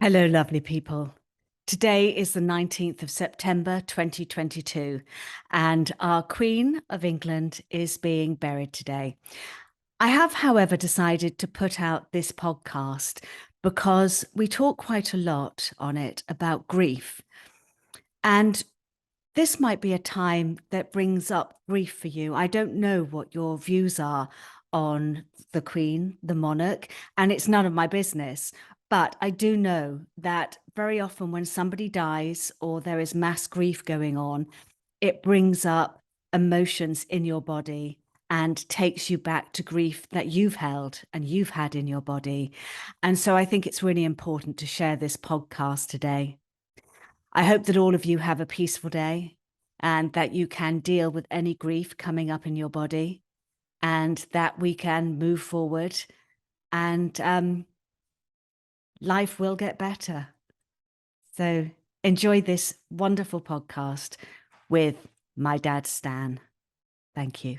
Hello, lovely people. Today is the 19th of September 2022, and our Queen of England is being buried today. I have, however, decided to put out this podcast because we talk quite a lot on it about grief. And this might be a time that brings up grief for you. I don't know what your views are on the Queen, the monarch, and it's none of my business. But I do know that very often when somebody dies or there is mass grief going on, it brings up emotions in your body and takes you back to grief that you've held and you've had in your body. And so I think it's really important to share this podcast today. I hope that all of you have a peaceful day and that you can deal with any grief coming up in your body and that we can move forward and life will get better. So enjoy this wonderful podcast with my dad, Stan. Thank you.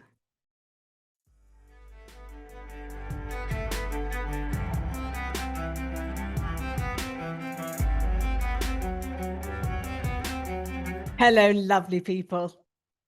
Hello, lovely people.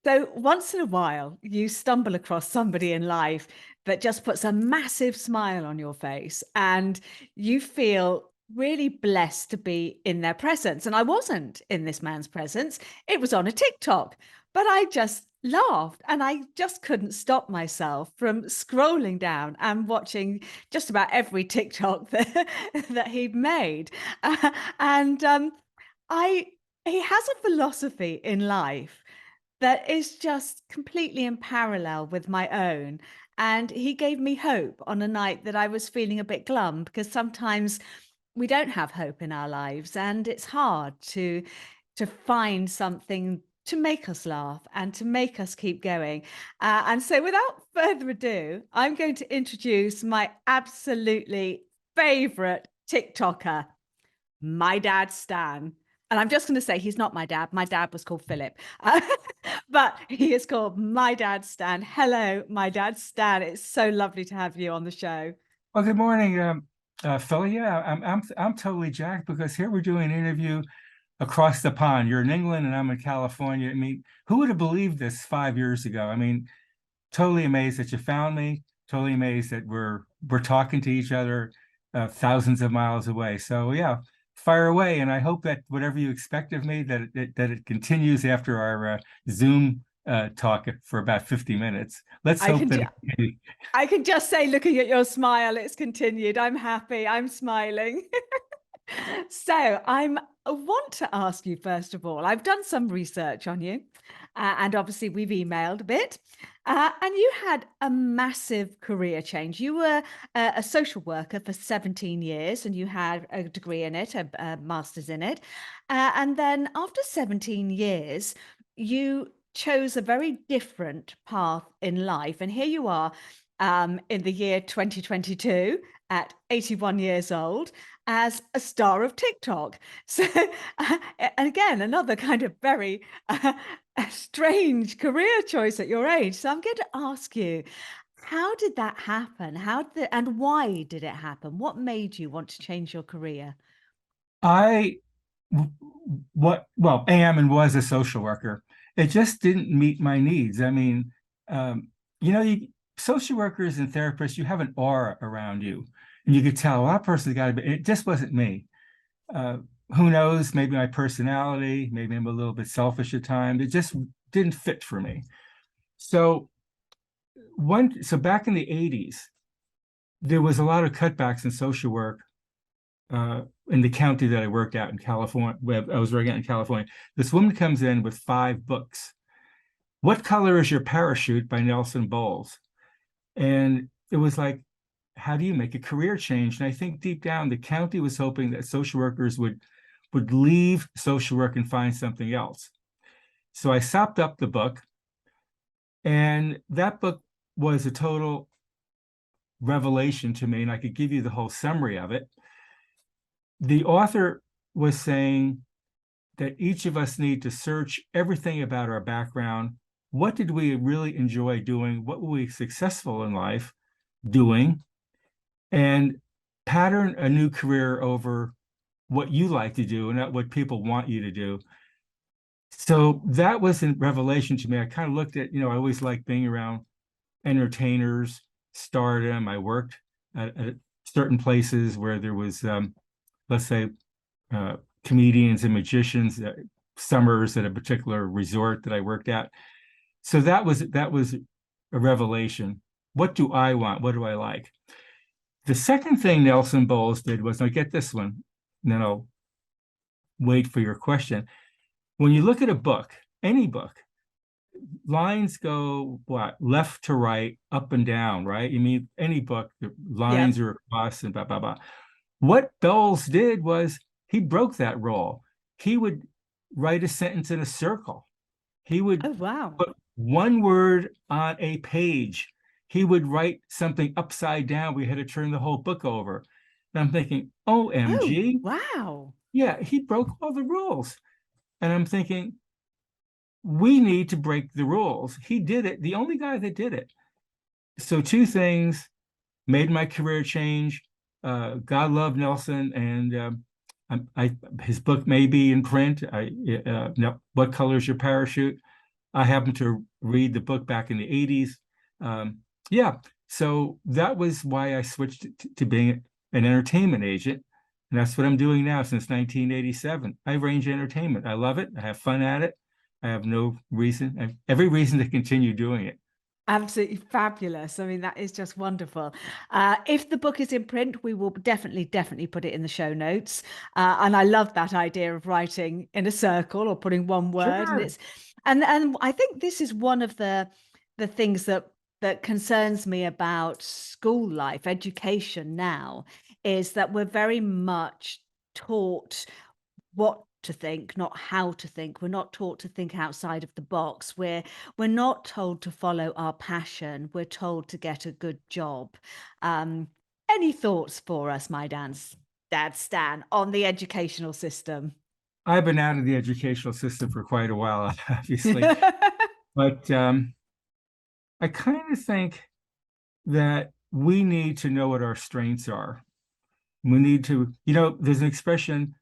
So once in a while, you stumble across somebody in life that just puts a massive smile on your face and you feel really blessed to be in their presence. And I wasn't in this man's presence. It was on a TikTok, but I just laughed and I just couldn't stop myself from scrolling down and watching just about every TikTok that he'd made. And I he has a philosophy in life that is just completely in parallel with my own. And he gave me hope on a night that I was feeling a bit glum because sometimes we don't have hope in our lives and it's hard to find something to make us laugh and to make us keep going. And so without further ado, I'm going to introduce my absolutely favorite TikToker, my dad, Stan. And I'm just going to say he's not my dad. My dad was called Philip, but he is called my dad, Stan. Hello, my dad, Stan. It's so lovely to have you on the show. Well, good morning, Philly. Yeah, I'm totally jacked because here we're doing an interview across the pond. You're in England and I'm in California. I mean, who would have believed this 5 years ago? I mean, totally amazed that you found me. Totally amazed that we're talking to each other thousands of miles away. So yeah, fire away, and I hope that whatever you expect of me that it continues after our Zoom talk for about 50 minutes. Let's I hope can, that. I can just say, looking at your smile, it's continued. I'm happy. I'm smiling. So I want to ask you, first of all, I've done some research on you, and obviously we've emailed a bit, and you had a massive career change. You were a social worker for 17 years, and you had a degree in it, a master's in it. And then after 17 years, you chose a very different path in life. And here you are in the year 2022 at 81 years old as a star of TikTok. So, and again, another kind of very strange career choice at your age. So I'm going to ask you, how did that happen? And why did it happen? What made you want to change your career? I am and was a social worker. It just didn't meet my needs. I mean, you know, social workers and therapists, you have an aura around you, and you could tell, well, that person's got to be. It just wasn't me. Uh, who knows? Maybe my personality. Maybe I'm a little bit selfish at times. It just didn't fit for me. So back in the '80s, there was a lot of cutbacks in social work in the county that I worked out in California, where I was working out in California. This woman comes in with 5 books. What Color is Your Parachute by Nelson Bowles? And it was like, how do you make a career change? And I think deep down, the county was hoping that social workers would leave social work and find something else. So I sopped up the book, and that book was a total revelation to me, and I could give you the whole summary of it. The author was saying that each of us need to search everything about our background. What did we really enjoy doing? What were we successful in life doing? And pattern a new career over what you like to do and not what people want you to do. So that was a revelation to me. I kind of looked at, I always liked being around entertainers, stardom. I worked at certain places where there was, let's say, uh, comedians and magicians, summers at a particular resort that I worked at. So that was a revelation. What do I want? What do I like? The second thing Nelson Bowles did was, now get this one, and then I'll wait for your question. When you look at a book, any book, lines go what? Left to right, up and down, right? You mean any book, the lines Yep. are across and blah, blah, blah. What Bowles did was he broke that rule. He would write a sentence in a circle. He would Oh, wow. put one word on a page. He would write something upside down. We had to turn the whole book over. And I'm thinking, Oh, OMG. wow. Yeah, he broke all the rules. And I'm thinking, we need to break the rules. He did it, the only guy that did it. So, two things made my career change. God love Nelson, and his book may be in print. No, What Color Is Your Parachute? I happened to read the book back in the 80s. Yeah, so that was why I switched to being an entertainment agent. And that's what I'm doing now since 1987. I arrange entertainment. I love it. I have fun at it. I have no reason, I have every reason to continue doing it. Absolutely fabulous. I mean, that is just wonderful. If the book is in print, we will definitely put it in the show notes. And I love that idea of writing in a circle or putting one word. And Sure. it's and I think this is one of the things that concerns me about school life, education now, is that we're very much taught what to think, not how to think. We're not taught to think outside of the box. We're not told to follow our passion. We're told to get a good job. Any thoughts for us, my dad Stan, on the educational system? I've been out of the educational system for quite a while, obviously, but I kind of think that we need to know what our strengths are. We need to, there's an expression,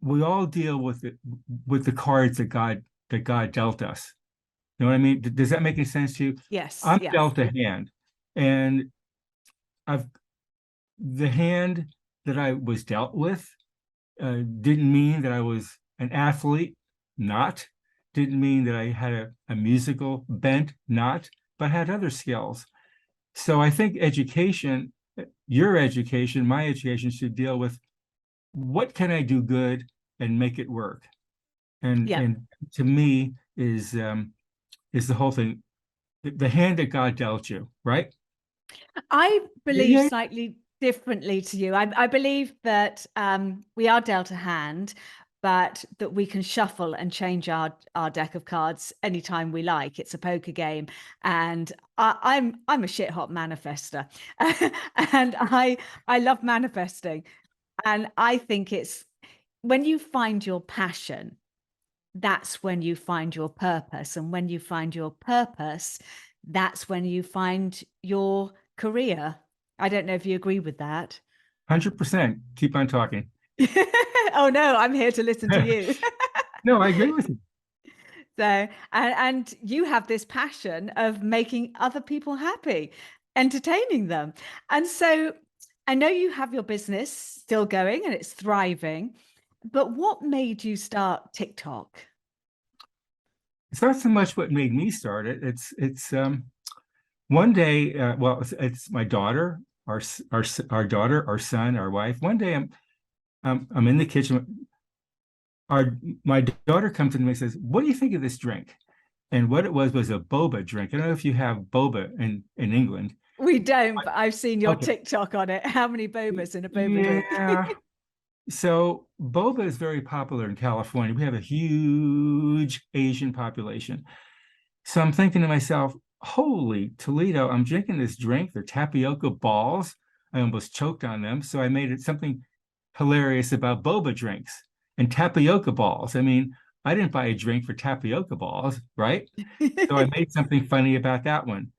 we all deal with the cards that God dealt us. You know what I mean? Does that make any sense to you? Yes, I'm yes. dealt a hand, and I've the hand that I was dealt with didn't mean that I was an athlete, not. Didn't mean that I had a musical bent, not, but had other skills. So I think education, your education, my education should deal with what can I do good and make it work. And Yeah. and to me is the whole thing, the hand that God dealt you, right? I believe Yeah, slightly differently to you. I believe that we are dealt a hand, but that we can shuffle and change our deck of cards anytime we like. It's a poker game, and I'm a shit hot manifester, and I love manifesting, and I think it's when you find your passion, that's when you find your purpose. And when you find your purpose, that's when you find your career. I don't know if you agree with that. 100%. Keep on talking. Oh no, I'm here to listen to you. No, I agree with you. So, and you have this passion of making other people happy, entertaining them. And so I know you have your business still going and it's thriving, but what made you start TikTok? It's not so much what made me start it. It's one day, well, it's my daughter, our daughter, our son, our wife. One day I'm in the kitchen. Our My daughter comes to me and says, "What do you think of this drink?" And what it was a boba drink. I don't know if you have boba in England. We don't, but I've seen your Okay. TikTok on it. How many bobas in a boba drink? Yeah. So boba is very popular in California. We have a huge Asian population. So I'm thinking to myself, holy Toledo, I'm drinking this drink. They're tapioca balls. I almost choked on them. So I made it something hilarious about boba drinks and tapioca balls. I mean, I didn't buy a drink for tapioca balls, right? So I made something funny about that one.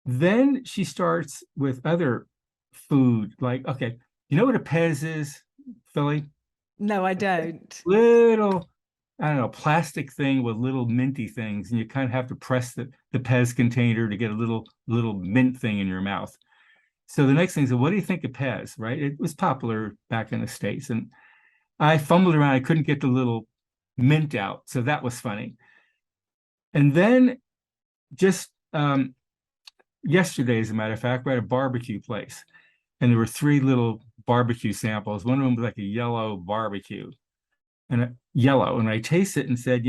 Then she starts with other food, like, okay, you know what a Pez is, Philly? No, I don't. Little, I don't know, plastic thing with little minty things, and you kind of have to press the Pez container to get a little mint thing in your mouth. So the next thing is, what do you think of Pez? Right? It was popular back in the States, and I fumbled around. I couldn't get the little mint out, so that was funny. And then just yesterday, as a matter of fact, we're at a barbecue place, and there were three little barbecue samples. One of them was like a yellow barbecue, and yellow. And I tasted it and said,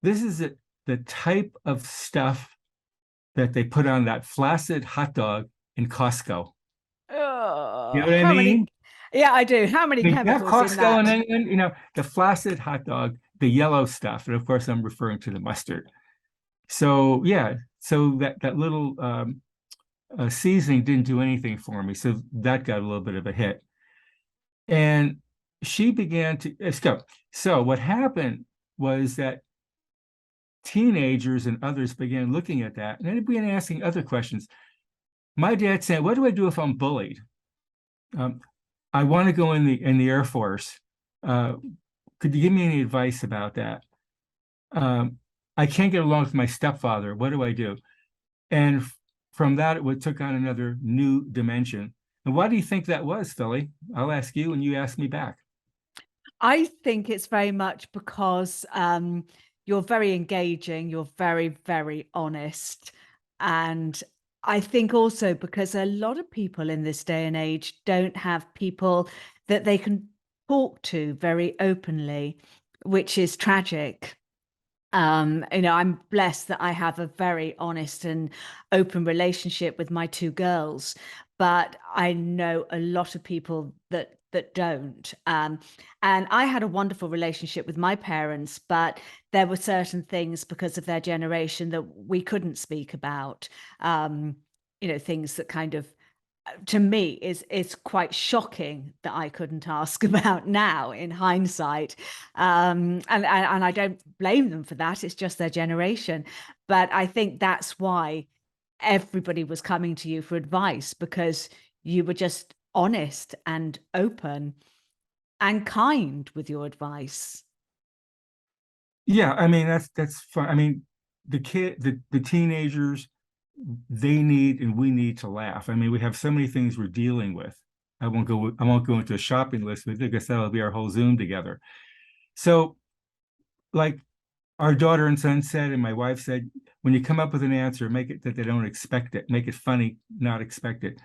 this is the type of stuff that they put on that flaccid hot dog in Costco. You know what I How many? mean? Yeah, I do. How many I mean, you have chemicals in Costco in that? England, the flaccid hot dog, the yellow stuff. And of course, I'm referring to the mustard. So yeah, so that little seasoning didn't do anything for me. So that got a little bit of a hit. And she began to let's go. So what happened was that teenagers and others began looking at that, and they began asking other questions. My dad said, "What do I do if I'm bullied? Um, I want to go in the Air Force. Uh, could you give me any advice about that? Um, I can't get along with my stepfather. What do I do?" And from that, it took on another new dimension. And why do you think that was, Philly? I'll ask you, and you ask me back. I think it's very much because you're very engaging, you're very, very honest. And I think also because a lot of people in this day and age don't have people that they can talk to very openly, which is tragic. I'm blessed that I have a very honest and open relationship with my two girls, but I know a lot of people that don't. And I had a wonderful relationship with my parents, but there were certain things because of their generation that we couldn't speak about. Things that kind of to me is quite shocking that I couldn't ask about now in hindsight. And I don't blame them for that. It's just their generation. But I think that's why everybody was coming to you for advice because you were just honest and open and kind with your advice. Yeah, I mean that's fun. I mean, the teenagers, they need and we need to laugh. I mean, we have so many things we're dealing with. I won't go into a shopping list with you because that'll be our whole Zoom together. So, like our daughter and son said, and my wife said, when you come up with an answer, make it that they don't expect it. Make it funny, not expect it.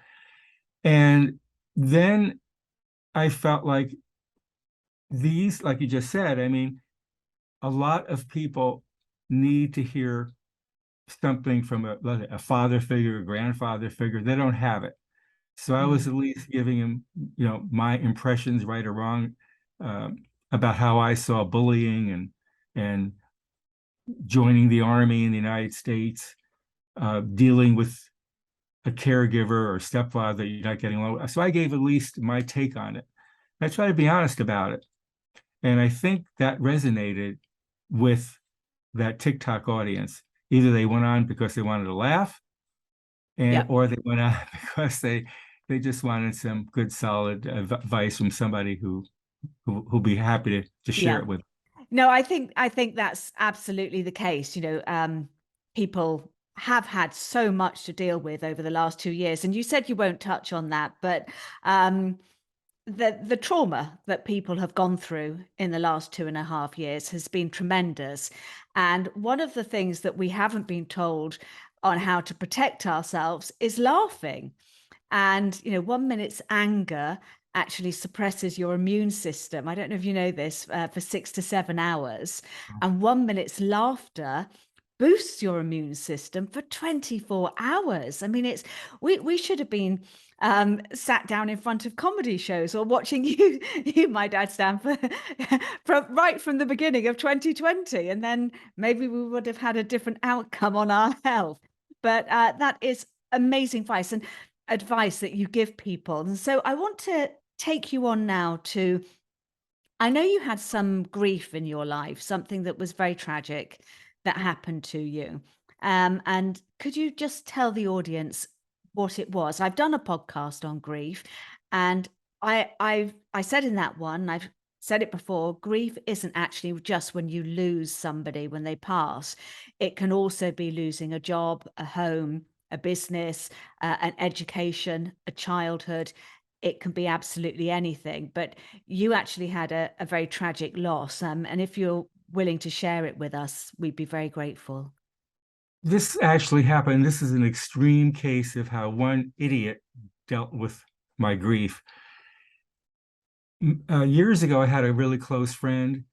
And then I felt like these, like you just said, I mean, a lot of people need to hear something from a father figure, a grandfather figure. They don't have it. So I was Mm. at least giving him, my impressions, right or wrong, um, about how I saw bullying and joining the army in the United States, dealing with a caregiver or stepfather that you're not getting along with. So I gave at least my take on it. I try to be honest about it. And I think that resonated with that TikTok audience. Either they went on because they wanted to laugh, and Yep. or they went on because they just wanted some good solid advice from somebody who'll be happy to share Yeah. it with. No, I think that's absolutely the case. People have had so much to deal with over the last 2 years, and you said you won't touch on that, but um, the trauma that people have gone through in the last 2.5 years has been tremendous. And one of the things that we haven't been told on how to protect ourselves is laughing. And, 1 minute's anger actually suppresses your immune system. I don't know if you know this, for 6 to 7 hours. And 1 minute's laughter boosts your immune system for 24 hours. I mean, we should have been sat down in front of comedy shows or watching you, my dad, Stanford, from the beginning of 2020. And then maybe we would have had a different outcome on our health. But that is amazing advice that you give people. And so I want to take you on now to I know you had some grief in your life, something that was very tragic that happened to you. And could you just tell the audience what it was? I've done a podcast on grief, and I said in that one, I've said it before, grief isn't actually just when you lose somebody when they pass. It can also be losing a job, a home, a business, an education, a childhood. It can be absolutely anything. But you actually had a very tragic loss. And if you're willing to share it with us, we'd be very grateful. This actually happened. This is an extreme case of how one idiot dealt with my grief. Years ago, I had a really close friend.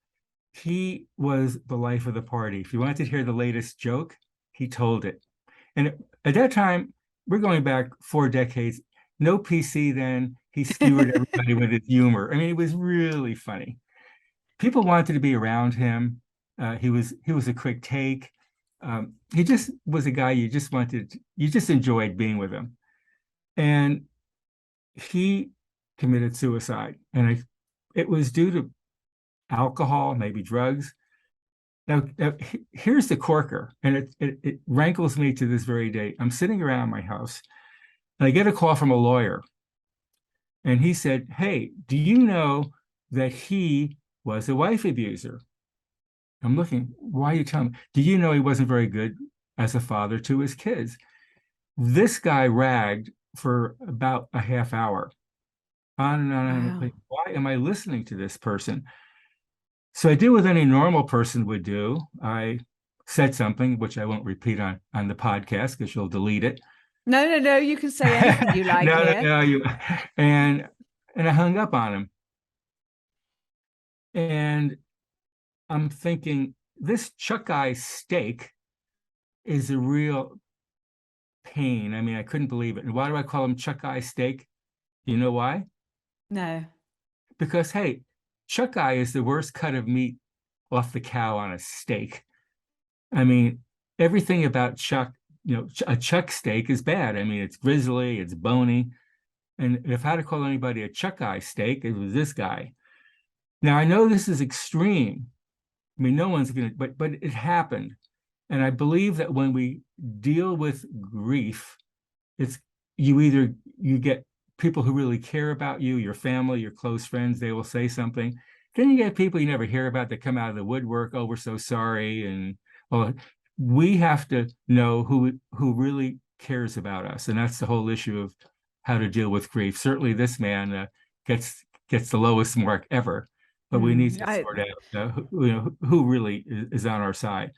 He was the life of the party. If you wanted to hear the latest joke, he told it. And at that time, we're going back 4 decades. No PC then. He skewered everybody with his humor. I mean, it was really funny. People wanted to be around him. He was a quick take. He just was a guy you just enjoyed being with him. And he committed suicide, and it was due to alcohol, maybe drugs. Now, here's the corker, and it rankles me to this very day. I'm sitting around my house, and I get a call from a lawyer, and he said, "Hey, do you know that he was a wife abuser?" I'm looking, why are you telling me? Do you know he wasn't very good as a father to his kids? This guy ragged for about a half hour, on and on. And on. Wow. Like, why am I listening to this person? So I did what any normal person would do. I said something, which I won't repeat on the podcast because you'll delete it. No, no, no. You can say anything you like No, no, here. no, and and I hung up on him. And I'm thinking, this chuck eye steak is a real pain. I mean, I couldn't believe it. And why do I call him chuck eye steak? Do you know why? No. Because hey, chuck eye is the worst cut of meat off the cow on a steak. I mean, everything about chuck, a chuck steak is bad. I mean, it's grizzly, it's bony. And if I had to call anybody a chuck eye steak, it was this guy. Now I know this is extreme. I mean, no one's gonna, but it happened. And I believe that when we deal with grief, it's you get people who really care about you, your family, your close friends, they will say something. Then you get people you never hear about that come out of the woodwork. Oh, we're so sorry. And well, we have to know who really cares about us. And that's the whole issue of how to deal with grief. Certainly this man gets the lowest mark ever, but we need Mm, to sort out who really is on our side.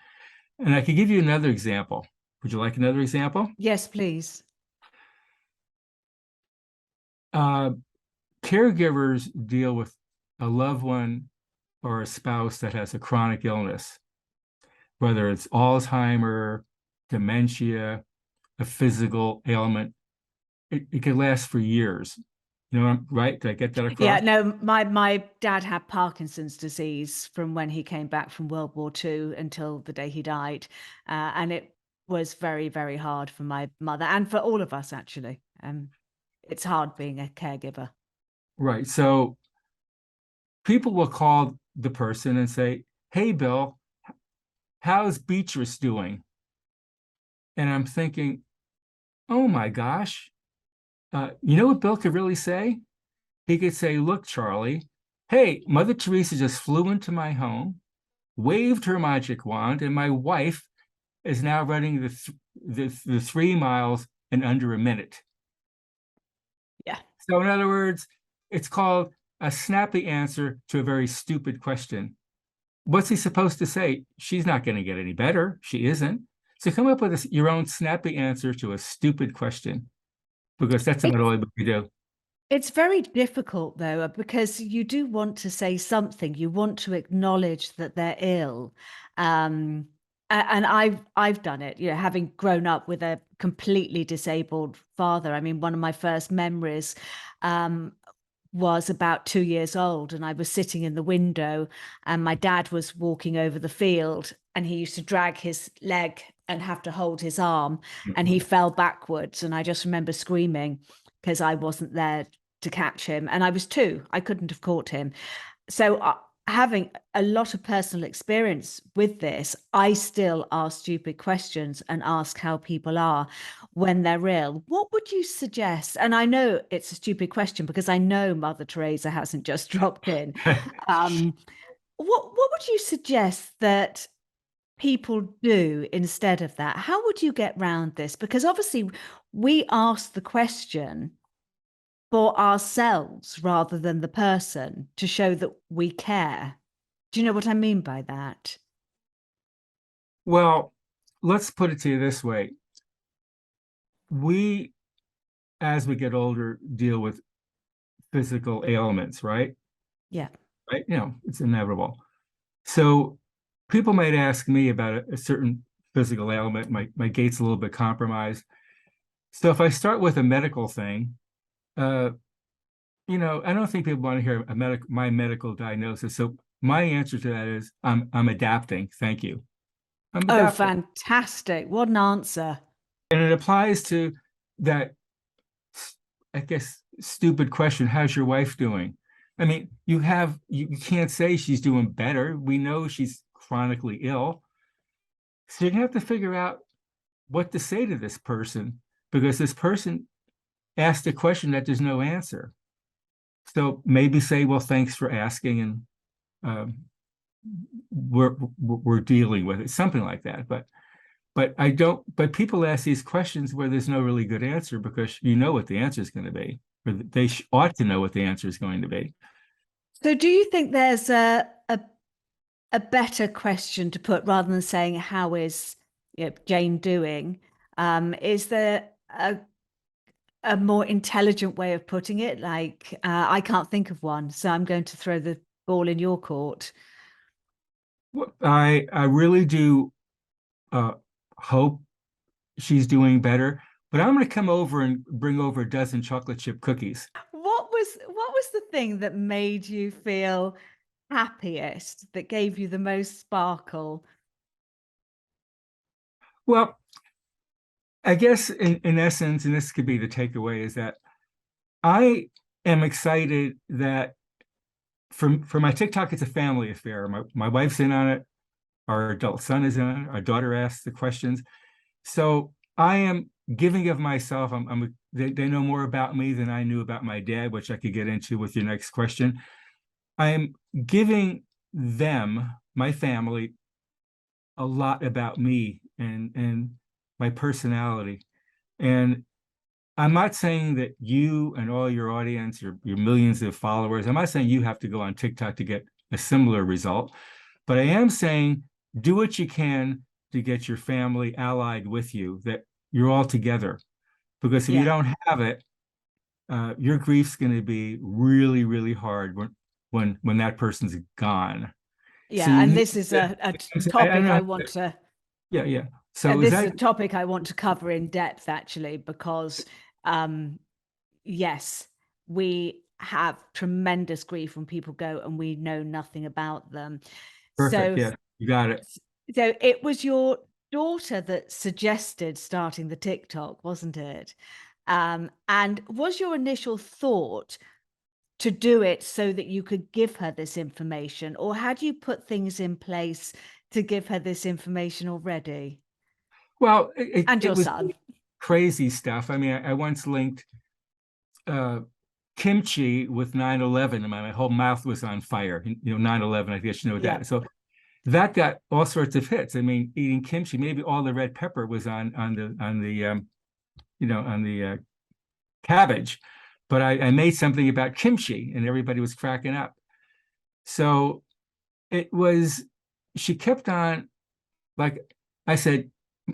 And I could give you another example. Would you like another example? yes, please. Uh, Caregivers deal with a loved one or a spouse that has a chronic illness, whether it's Alzheimer, dementia, a physical ailment. It can last for years. You know, right? Did I get that Yeah, across? no, my dad had Parkinson's disease from when he came back from World War II until the day he died. And it was very, very hard for my mother and for all of us, actually. It's hard being a caregiver. Right. So people will call the person and say, "Hey, Bill, how's Beatrice doing?" And I'm thinking, "Oh my gosh, you know what Bill could really say? He could say, 'Look, Charlie, hey, Mother Teresa just flew into my home, waved her magic wand, and my wife is now running the 3 miles in under a minute.'" Yeah. So, in other words, it's called a snappy answer to a very stupid question. What's he supposed to say? She's not going to get any better. She isn't. So, come up with your own snappy answer to a stupid question, because that's about all It's we can do. It's very difficult though, because you do want to say something. You want to acknowledge that they're ill. And I've done it, having grown up with a completely disabled father. I mean, one of my first memories um, was about 2 years old, and I was sitting in the window, and my dad was walking over the field, and he used to drag his leg and have to hold his arm, and he fell backwards. And I just remember screaming because I wasn't there to catch him. And I was 2, I couldn't have caught him. So having a lot of personal experience with this, I still ask stupid questions and ask how people are when they're ill. What would you suggest? And I know it's a stupid question because I know Mother Teresa hasn't just dropped in. Um, what would you suggest that people do instead of that? How would you get round this? Because obviously we ask the question for ourselves rather than the person to show that we care. Do you know what I mean by that? Well, let's put it to you this way. We, as we get older, deal with physical ailments, right? Yeah. Right? It's inevitable. So people might ask me about a certain physical ailment. My gait's a little bit compromised. So if I start with a medical thing, uh, I don't think people want to hear my medical diagnosis. So my answer to that is I'm adapting. Thank you. I'm Oh, adapting. fantastic. What an answer. And it applies to that, I guess, stupid question, how's your wife doing? I mean, you can't say she's doing better. We know she's chronically ill. So you're gonna have to figure out what to say to this person because this person asked a question that there's no answer. So maybe say, well, thanks for asking, and um, we're dealing with it, something like that. But I don't. But people ask these questions where there's no really good answer because you know what the answer is going to be, or they ought to know what the answer is going to be. So do you think there's a better question to put rather than saying how is, Jane doing? Is there a more intelligent way of putting it? Like, I can't think of one, so I'm going to throw the ball in your court. I really do uh, hope she's doing better, but I'm going to come over and bring over a dozen chocolate chip cookies. What was the thing that made you feel happiest, that gave you the most sparkle? Well, I guess in essence, and this could be the takeaway, is that I am excited that for my TikTok, it's a family affair. My wife's in on it, our adult son is in on it, our daughter asks the questions. So I am giving of myself. They know more about me than I knew about my dad, which I could get into with your next question. I am giving them, my family, a lot about me and my personality. And I'm not saying that you and all your audience, your millions of followers, I'm not saying you have to go on TikTok to get a similar result, but I am saying do what you can to get your family allied with you, that you're all together. Because if you Yeah. don't have it, your grief's going to be really, really hard when that person's gone. So Yeah, you and need this is to, a I topic know, I want to yeah, yeah. So and is this is a that topic I want to cover in depth actually, because um yes, we have tremendous grief when people go and we know nothing about them. perfect? So Yeah, you got it. so it was your daughter that suggested starting the TikTok, wasn't it? And was your initial thought to do it so that you could give her this information, or had you put things in place to give her this information already? Well, And it your was son. crazy stuff. I mean, I once linked uh, kimchi with 9/11, and my whole mouth was on fire. 9/11, I guess you know Yeah. that. So that got all sorts of hits. I mean, eating kimchi, maybe all the red pepper was on the cabbage, but I made something about kimchi, and everybody was cracking up. So it was. She kept on, like I said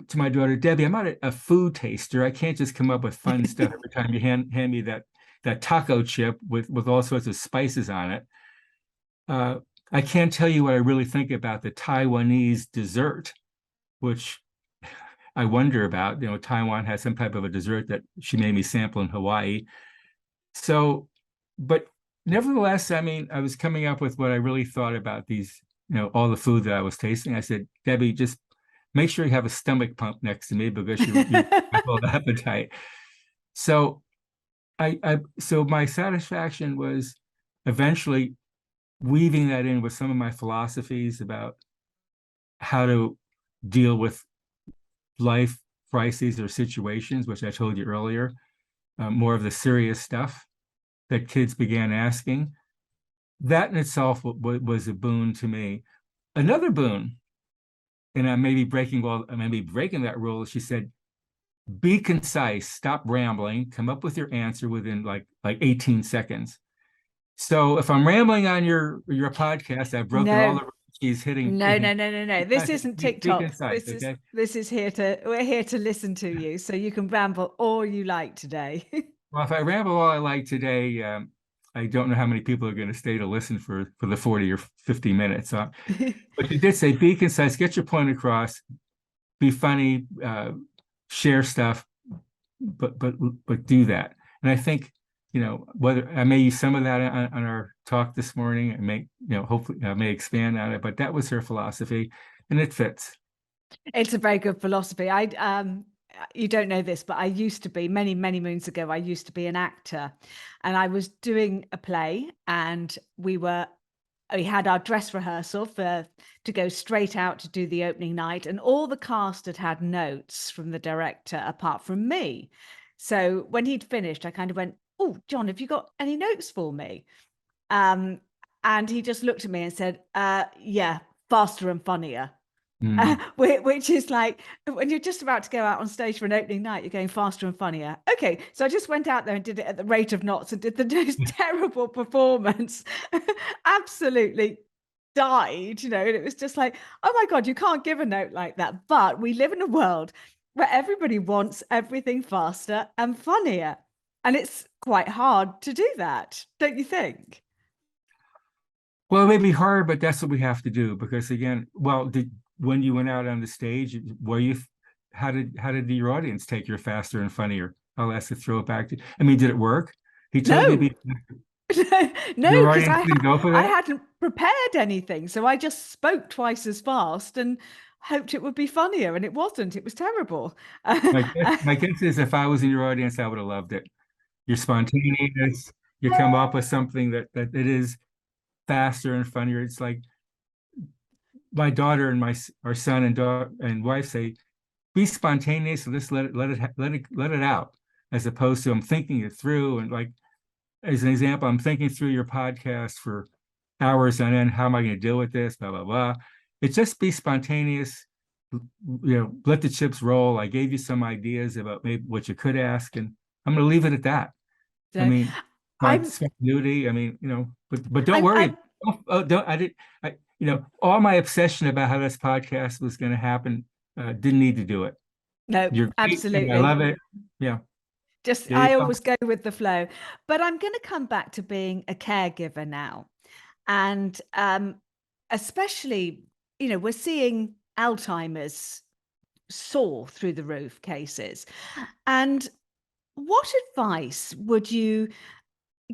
to my daughter Debbie, I'm not a food taster. I can't just come up with fun stuff every time you hand me that taco chip with all sorts of spices on it. Uh, I can't tell you what I really think about the Taiwanese dessert, which I wonder about. Taiwan has some type of a dessert that she made me sample in Hawaii. So, but nevertheless, I mean, I was coming up with what I really thought about these, all the food that I was tasting. I said, Debbie, just make sure you have a stomach pump next to me because you have all the appetite. So so my satisfaction was eventually weaving that in with some of my philosophies about how to deal with life crises or situations, which I told you earlier, more of the serious stuff that kids began asking. That in itself was a boon to me. Another boon, and I may be breaking that rule. She said, "Be concise, stop rambling, come up with your answer within like 18 seconds." So if I'm rambling on your podcast, I've broken all No, the rules. She's no, hitting. no, no, no, no. This isn't Be TikTok. concise, This is okay? this is here to we're here to listen to you, so you can ramble all you like today. Well, if I ramble all I like today, I don't know how many people are going to stay to listen for the 40 or 50 minutes. But you did say be concise, get your point across, be funny, share stuff, but do that. And I think, whether I may use some of that on our talk this morning, I may, hopefully I may expand on it, but that was her philosophy, and it fits. It's a very good philosophy. You don't know this, but I used to be many, many moons ago, I used to be an actor, and I was doing a play, and we had our dress rehearsal to go straight out to do the opening night, and all the cast had notes from the director apart from me. So when he'd finished, I kind of went, "Oh, John, have you got any notes for me?" Um, and he just looked at me and said, "Yeah, faster and funnier." Mm. Which is like when you're just about to go out on stage for an opening night, you're going faster and funnier. Okay, so I just went out there and did it at the rate of knots and did the most terrible performance. Absolutely died, and it was just like, oh my God, you can't give a note like that. But we live in a world where everybody wants everything faster and funnier. And it's quite hard to do that, don't you think? Well, it may be hard, but that's what we have to do because again, well, when you went out on the stage, were you, how did your audience take your faster and funnier? I'll ask to throw it back to, I mean, did it work? He told you to No, be, no, your because audience didn't go for I that? hadn't prepared anything, so I just spoke twice as fast and hoped it would be funnier, and it wasn't. It was terrible. My guess is if I was in your audience, I would have loved it. You're spontaneous, you come up with something that it is faster and funnier. It's like my daughter and our son and daughter and wife say, be spontaneous and just let it out, as opposed to I'm thinking it through. And like as an example, I'm thinking through your podcast for hours on end. How am I going to deal with this? Blah blah blah. It's just be spontaneous. Let the chips roll. I gave you some ideas about maybe what you could ask, and I'm going to leave it at that. I So mean, I'm spontaneity. I mean, but don't worry. I'm Don't I did I all my obsession about how this podcast was going to happen didn't need to do it. no, You're great, and I absolutely. love it. Yeah, Just there you I go. always go with the flow. But I'm going to come back to being a caregiver now. And especially, we're seeing Alzheimer's soar through the roof cases. And what advice would you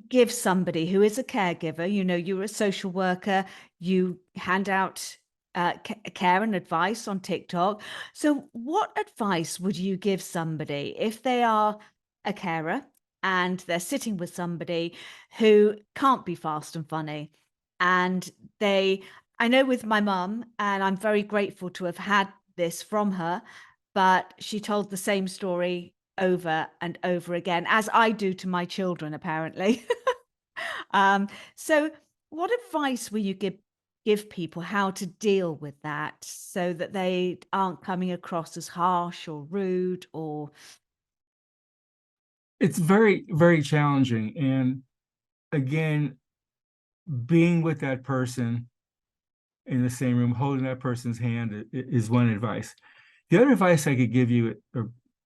give somebody who is a caregiver? You're a social worker, you hand out care and advice on TikTok. So, what advice would you give somebody if they are a carer and they're sitting with somebody who can't be fast and funny? And I know with my mum, and I'm very grateful to have had this from her, but she told the same story over and over again, as I do to my children, apparently. So what advice will you give people how to deal with that so that they aren't coming across as harsh or rude or It's very, very challenging. And again, being with that person in the same room, holding that person's hand is one advice. The other advice I could give you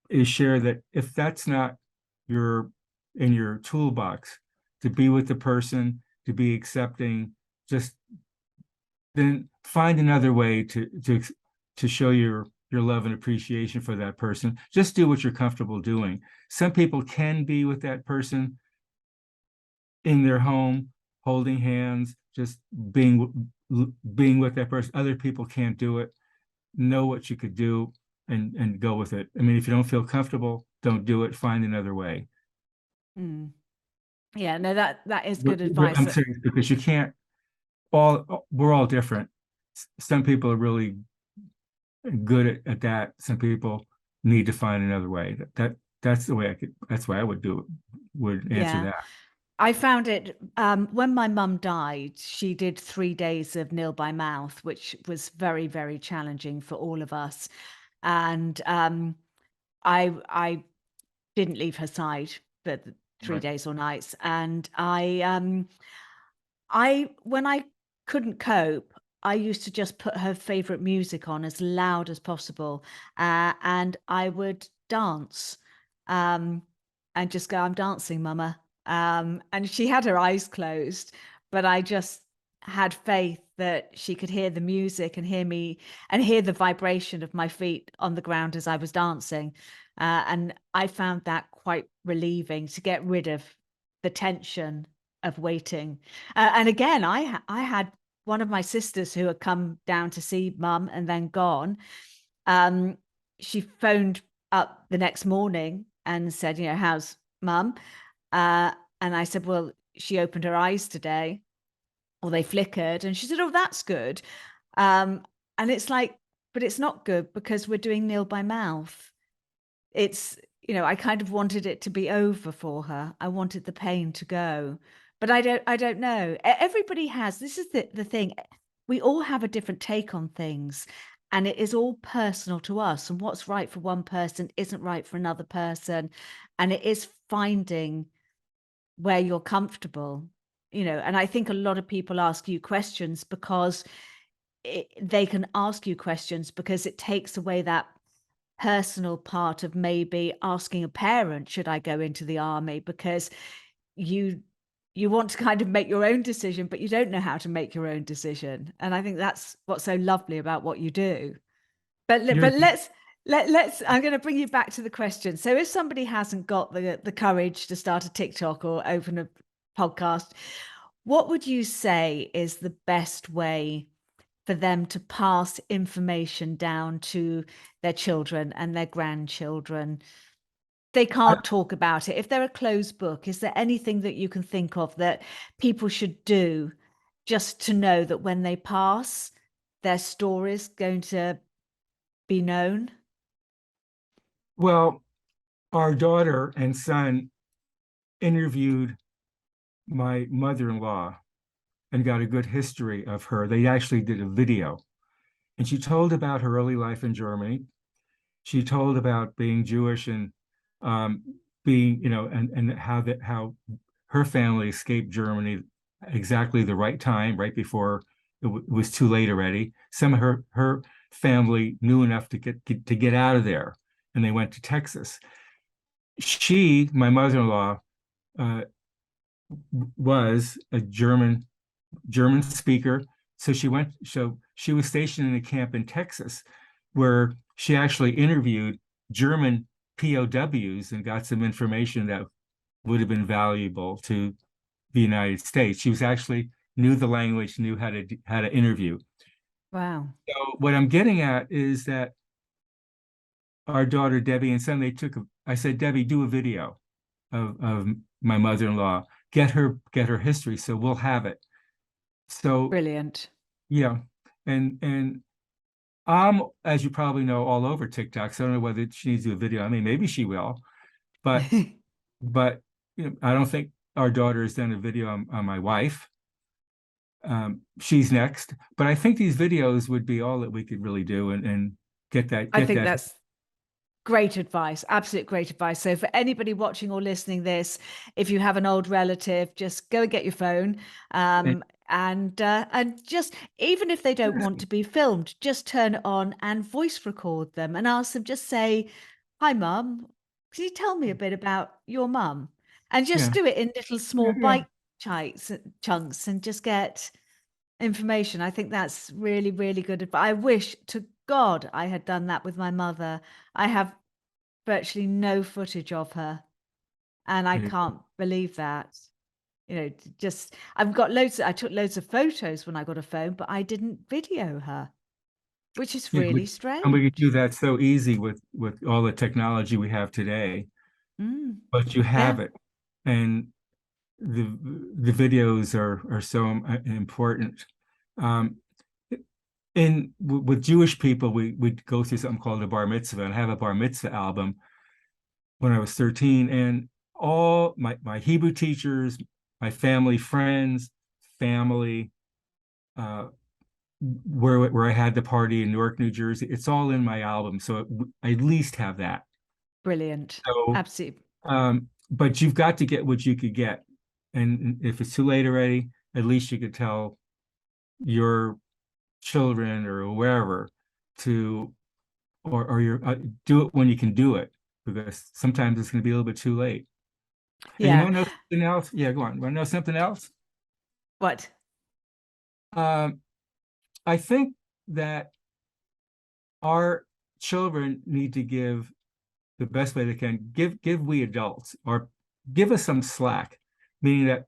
is share that if that's not your in your toolbox to be with the person, to be accepting, just then find another way to show your love and appreciation for that person. Just do what you're comfortable doing. Some people can be with that person in their home, holding hands, just being with that person. Other people can't do it. Know what you could do and go with it. I mean, if you don't feel comfortable, don't do it. Find another way. Mm. Yeah, no, that is good advice. I'm serious because you can't. we're all different. Some people are really good at that. Some people need to find another way. That's the way that's why I would do it, would answer Yeah. that. I found it when my mum died, she did 3 days of nil by mouth, which was very, very challenging for all of us. And I didn't leave her side for the three Right. days or nights. And I when I couldn't cope, I used to just put her favorite music on as loud as possible, and I would dance, um, and just go, "I'm dancing, mama." And she had her eyes closed, but I just had faith that she could hear the music and hear me and hear the vibration of my feet on the ground as I was dancing. And I found that quite relieving to get rid of the tension of waiting. And again, I had one of my sisters who had come down to see mum and then gone. Um, she phoned up the next morning and said, "How's mum?" Uh, and I said, "Well, she opened her eyes today, or they flickered." And she said, "Oh, that's good." Um, and it's like, but it's not good because we're doing nil by mouth. It's I kind of wanted it to be over for her. I wanted the pain to go. But I don't know. Everybody has this is the thing. We all have a different take on things, and it is all personal to us. And what's right for one person isn't right for another person. And it is finding where you're comfortable. And I think a lot of people ask you questions because they can ask you questions because it takes away that personal part of maybe asking a parent, should I go into the army? Because you you want to kind of make your own decision, but you don't know how to make your own decision. And I think that's what's so lovely about what you do. But You're but let's I'm going to bring you back to the question. So if somebody hasn't got the courage to start a TikTok or open a podcast, what would you say is the best way for them to pass information down to their children and their grandchildren? They I, can't talk about it. If they're a closed book, is there anything that you can think of that people should do just to know that when they pass, their story's going to be known? well, our daughter and son interviewed my mother-in-law and got a good history of her. They actually did a video, and she told about her early life in Germany. She told about being Jewish and um, being, and how her family escaped Germany exactly the right time, right before it was too late already. Some of her family knew enough to get out of there, and they went to Texas. My mother-in-law, uh, was a German speaker. So she was stationed in a camp in Texas where she actually interviewed German POWs and got some information that would have been valuable to the United States. She was actually knew the language, knew how to interview. Wow. So what I'm getting at is that our daughter Debbie and son, I said, Debbie, do a video of my mother-in-law, get her history so we'll have it. So Brilliant. yeah, and as you probably know, all over TikTok. So I don't know whether she needs to do a video. I mean, maybe she will, but but I don't think our daughter has done a video on my wife. She's next, but I think these videos would be all that we could really do and get that I get think that. that's great advice, absolute great advice. So for anybody watching or listening this, if you have an old relative, just go and get your phone, And, and just even if they don't want to be filmed, just turn it on and voice record them and ask them. Just say, "Hi, mum. Can you tell me a bit about your mum?" And just yeah, do it in little small yeah, yeah. bite chunks, and just get information. I think that's really, really good. But I wish to God I had done that with my mother. I have virtually no footage of her, and I Yeah. can't believe that. Just I took loads of photos when I got a phone, but I didn't video her, which is Yeah, really and we could do strange. that so easy with all the technology we have today, Mm, but you have yeah, it, and the videos are so important. Um, with Jewish people, we go through something called a bar mitzvah, and I have a bar mitzvah album when I was 13, and all my Hebrew teachers, my family, friends, family, uh, where I had the party in Newark, New Jersey, it's all in my album, so I at least have that. Brilliant. So, Absolutely. but you've got to get what you could get, and if it's too late already, at least you could tell your children or wherever to or your do it when you can do it, because sometimes it's going to be a little bit too late. And you Yeah. want to know something else? Yeah, go on. Want to know something else? What? Um, I think that our children need to give the best way they can. Give we adults or give us some slack, meaning that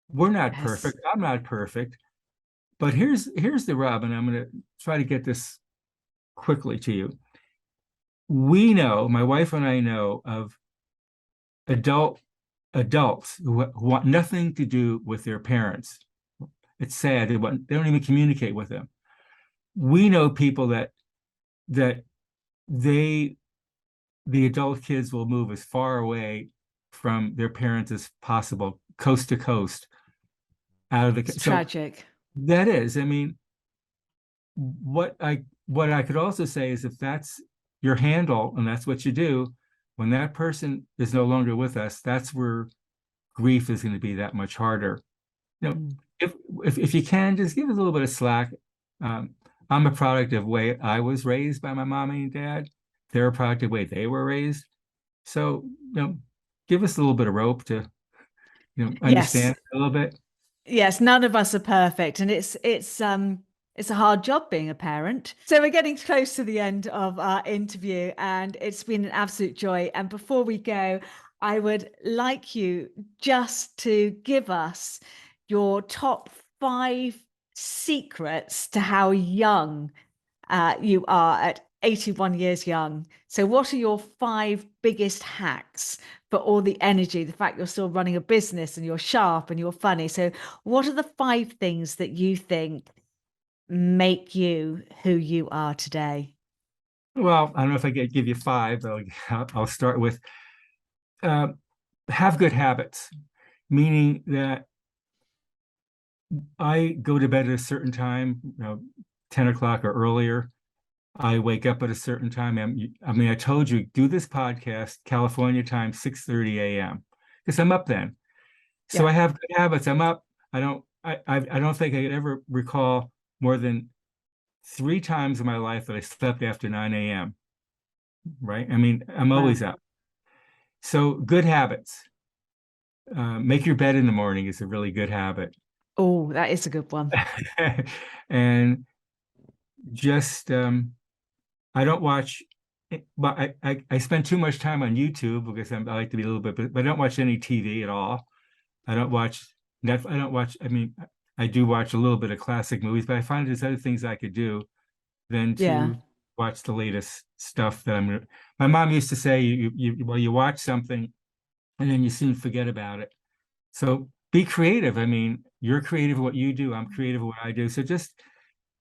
we're not Yes. perfect. I'm not perfect, but here's the rub, and I'm going to try to get this quickly to you. We know, my wife and I know of adults who want nothing to do with their parents. It's sad they don't even communicate with them. We know people that they the adult kids will move as far away from their parents as possible, coast to coast, out of the It's so tragic. that is, I mean, what I could also say is if that's your handle and that's what you do, when that person is no longer with us, that's where grief is going to be that much harder. You know, Mm. if if you can, just give us a little bit of slack. Um, I'm a product of the way I was raised by my mom and dad. They're a product of the way they were raised. So, give us a little bit of rope to, Yes. understand a little bit. Yes, none of us are perfect, and it's a hard job being a parent. So we're getting close to the end of our interview, and it's been an absolute joy. And before we go, I would like you just to give us your top five secrets to how young you are at 81 years young. So, what are your five biggest hacks for all the energy? The fact you're still running a business and you're sharp and you're funny. So, what are the five things that you think make you who you are today? Well, I don't know if I could give you five, but I'll start with uh, have good habits, meaning that I go to bed at a certain time, 10 o'clock or earlier. I wake up at a certain time. I mean, I told you, do this podcast, California time, 6:30 a.m. because I'm up then. So Yeah. I have good habits. I'm up. I don't think I could ever recall more than three times in my life that I slept after 9 a.m. Right? I mean, I'm always Wow. up. So good habits. Make your bed in the morning is a really good habit. Oh, that is a good one. And just I don't watch, but I spend too much time on YouTube because I like to be a little bit, but I don't watch any TV at all. I don't watch Netflix. I don't watch. I mean, I do watch a little bit of classic movies, but I find there's other things I could do than Yeah. to watch the latest stuff that I'm gonna. My mom used to say, well, you watch something and then you soon forget about it. So be creative. I mean, you're creative at what you do. I'm creative at what I do. So just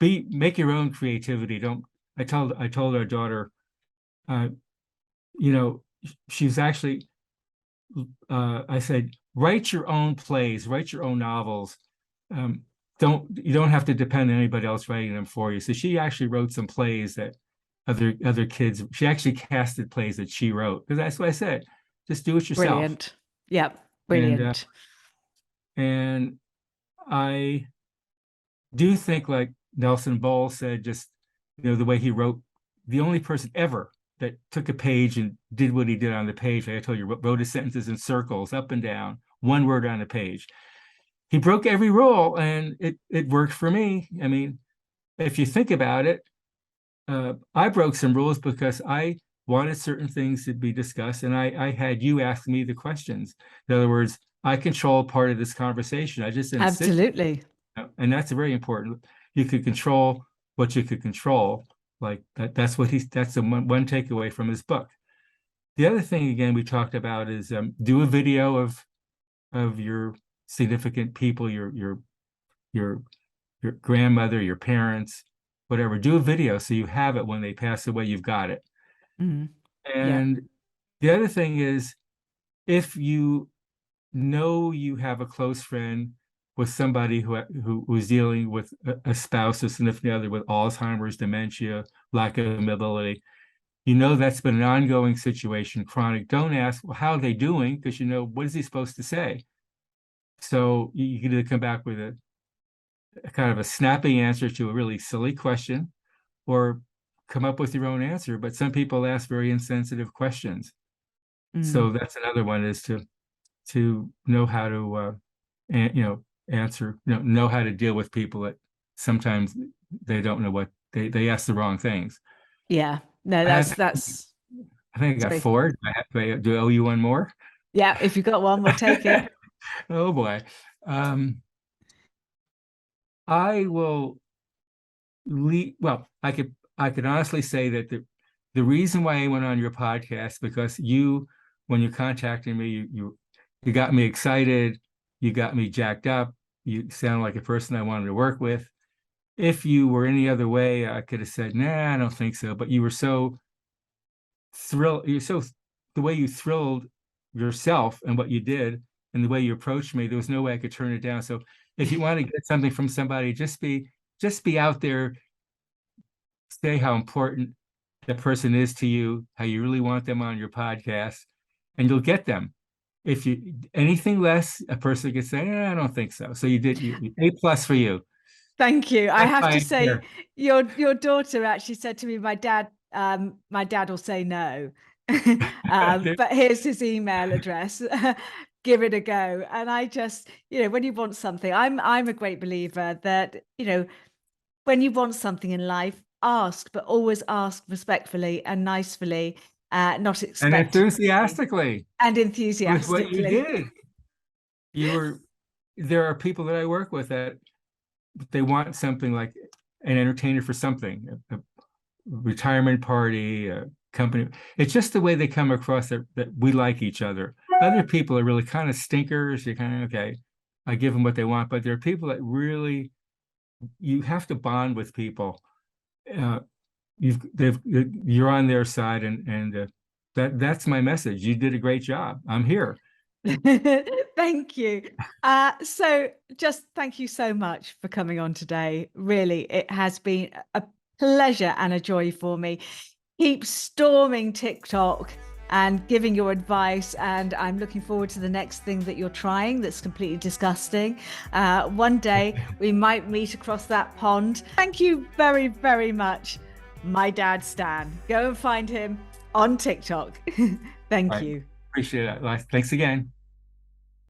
make your own creativity. Don't. I told our daughter, uh, you know, she's actually. I said, write your own plays, write your own novels. Um, you don't have to depend on anybody else writing them for you. So she actually wrote some plays that other kids. She actually casted plays that she wrote because that's what I said. Just do it yourself. Brilliant. Yeah. And Brilliant. and I do think, like Nelson Ball said, just the way he wrote, the only person ever that took a page and did what he did on the page, like I told you, wrote his sentences in circles, up and down, one word on a page. He broke every rule, and it worked for me. I mean, if you think about it, I broke some rules because I wanted certain things to be discussed, and I had you ask me the questions. In other words, I control part of this conversation. I just didn't sit there. Absolutely. And that's very important. You could control what you could control. Like that. That's the one takeaway from his book. The other thing, again, we talked about is do a video of your significant people, your your grandmother, your parents, whatever. Do a video so you have it when they pass away, you've got it. Mm. Yeah. And the other thing is, if you know you have a close friend with somebody who's dealing with a spouse or significant other with Alzheimer's, dementia, lack of mobility, you know that's been an ongoing situation, chronic. Don't ask, well, how are they doing? Because you know, what is he supposed to say? So you can either come back with a kind of a snappy answer to a really silly question, or come up with your own answer. But some people ask very insensitive questions. Mm. So that's another one, is to know how to answer, know how to deal with people that sometimes they don't know what they ask the wrong things. Yeah. No, I have, that's I think I got sorry. four. Do I owe you one more? Yeah, if you've got one, we'll take it. Oh boy. I will leave. Well, I could honestly say that the reason why I went on your podcast, because when you contacted me, you got me excited, you got me jacked up, you sound like a person I wanted to work with. If you were any other way, I could have said, nah, I don't think so. But you were so thrilled, the way you thrilled yourself and what you did and the way you approached me, there was no way I could turn it down. So if you want to get something from somebody, just be out there, say how important that person is to you, how you really want them on your podcast, and you'll get them. If you anything less, a person could say, I don't think so. So you A+ for you. Thank you. I That's have why to I'm say, here. your daughter actually said to me, my dad will say no. But here's his email address. Give it a go. And I just, when you want something, I'm a great believer that, when you want something in life, ask, but always ask respectfully and nicely, not And expectantly enthusiastically and with what you enthusiastically. did. You were There are people that I work with that they want something like an entertainer for something, a retirement party, a company. It's just the way they come across that we like each other. Other people are really kind of stinkers. You're kind of okay. I give them what they want, but there are people that really, you have to bond with people. Uh, you're on their side, and that's my message. You did a great job. I'm here. Thank you. So just thank you so much for coming on today. Really, it has been a pleasure and a joy for me. Keep storming TikTok and giving your advice. And I'm looking forward to the next thing that you're trying that's completely disgusting. One day we might meet across that pond. Thank you very, very much, my dad Stan. Go and find him on TikTok. All Thank right. you. Appreciate it. Thanks again.